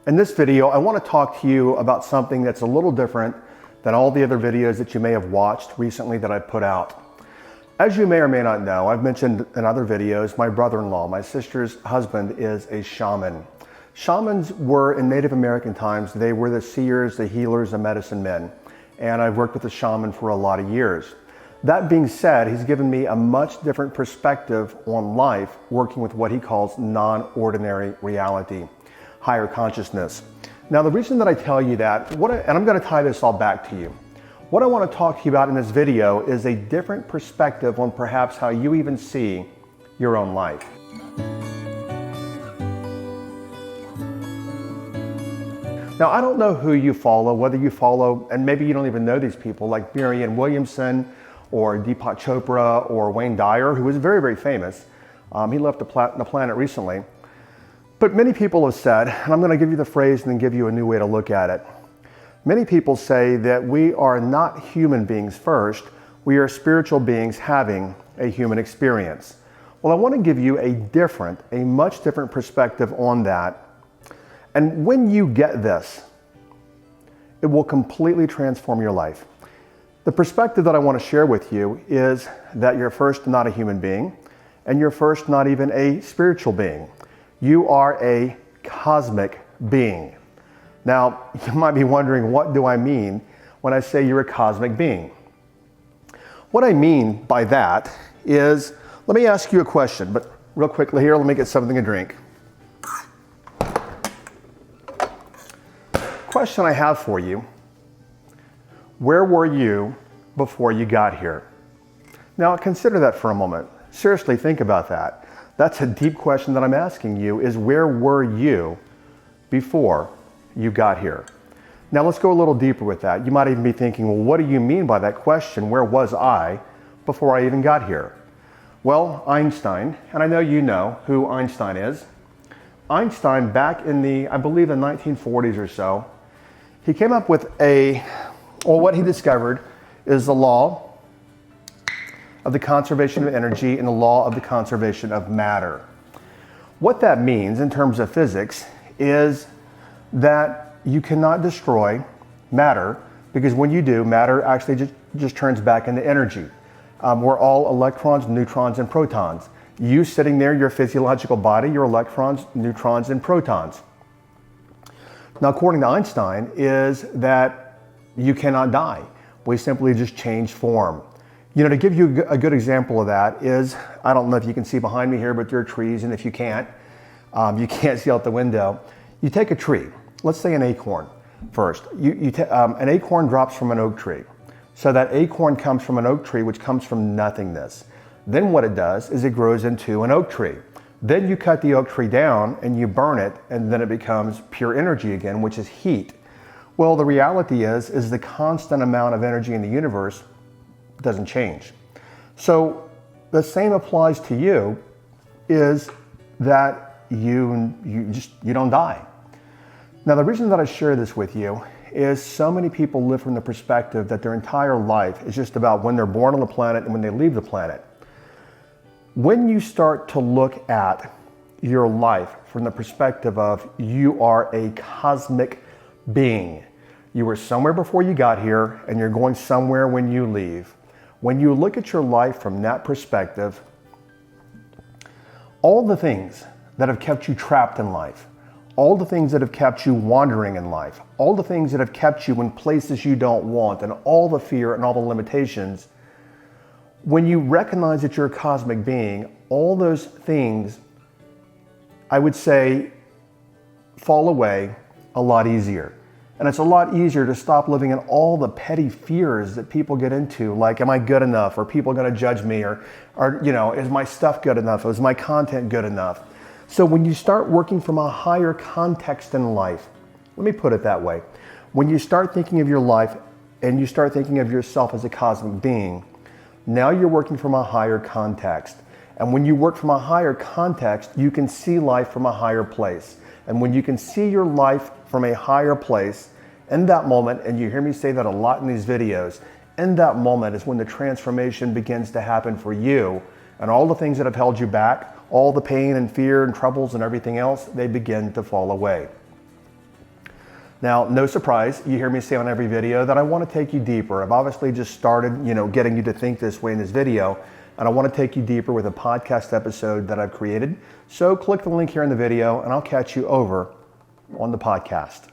In this video, I want to talk to you about something that's a little different than all the other videos that you may have watched recently that I've put out. As you may or may not know, I've mentioned in other videos, my brother-in-law, my sister's husband, is a shaman. Shamans were, in Native American times, they were the seers, the healers, the medicine men. And I've worked with a shaman for a lot of years. That being said, he's given me a much different perspective on life, working with what he calls non-ordinary reality, higher consciousness. Now, the reason that I tell you that, and I'm going to tie this all back to you. What I want to talk to you about in this video is a different perspective on perhaps how you even see your own life. Now, I don't know who you follow, whether you follow, and maybe you don't even know these people, like Marianne Williamson, or Deepak Chopra, or Wayne Dyer, who was very, very famous. He left the planet recently. But many people have said, and I'm going to give you the phrase and then give you a new way to look at it. Many people say that we are not human beings first, we are spiritual beings having a human experience. Well, I want to give you a much different perspective on that. And when you get this, it will completely transform your life. The perspective that I want to share with you is that you're first not a human being, and you're first not even a spiritual being. You are a cosmic being. Now, you might be wondering, what do I mean when I say you're a cosmic being? What I mean by that is, let me ask you a question, but real quickly here, let me get something to drink. Question I have for you: where were you before you got here? Now, consider that for a moment. Seriously, think about that. That's a deep question that I'm asking you, is where were you before you got here? Now, let's go a little deeper with that. You might even be thinking, well, what do you mean by that question? Where was I before I even got here? Well, Einstein, and I know you know who Einstein is. Einstein, back in I believe the 1940s or so, he came up with what he discovered is the law of the conservation of energy and the law of the conservation of matter. What that means in terms of physics is that you cannot destroy matter, because when you do, matter actually just turns back into energy. We're all electrons, neutrons, and protons. You sitting there, your physiological body, your electrons, neutrons, and protons. Now, according to Einstein, is that you cannot die. We simply just change form. You know, to give you a good example of that is, I don't know if you can see behind me here, but there are trees, and if you can't see out the window. You take a tree, let's say an acorn first. An acorn drops from an oak tree. So that acorn comes from an oak tree, which comes from nothingness. Then what it does is it grows into an oak tree. Then you cut the oak tree down and you burn it, and then it becomes pure energy again, which is heat. Well, the reality is the constant amount of energy in the universe doesn't change. So the same applies to you, is that you don't die. Now, the reason that I share this with you is so many people live from the perspective that their entire life is just about when they're born on the planet and when they leave the planet. When you start to look at your life from the perspective of you are a cosmic being, you were somewhere before you got here and you're going somewhere when you leave. When you look at your life from that perspective, all the things that have kept you trapped in life, all the things that have kept you wandering in life, all the things that have kept you in places you don't want, and all the fear and all the limitations, when you recognize that you're a cosmic being, all those things, I would say, fall away a lot easier. And it's a lot easier to stop living in all the petty fears that people get into, like, am I good enough? Are people going to judge me? Or, is my stuff good enough? Is my content good enough? So when you start working from a higher context in life, let me put it that way. When you start thinking of your life and you start thinking of yourself as a cosmic being, now you're working from a higher context. And when you work from a higher context, you can see life from a higher place. And when you can see your life from a higher place, in that moment, and you hear me say that a lot in these videos, in that moment is when the transformation begins to happen for you, and all the things that have held you back, all the pain and fear and troubles and everything else, they begin to fall away. Now, no surprise, you hear me say on every video that I want to take you deeper. I've obviously just started, getting you to think this way in this video, and I want to take you deeper with a podcast episode that I've created. So click the link here in the video and I'll catch you over on the podcast.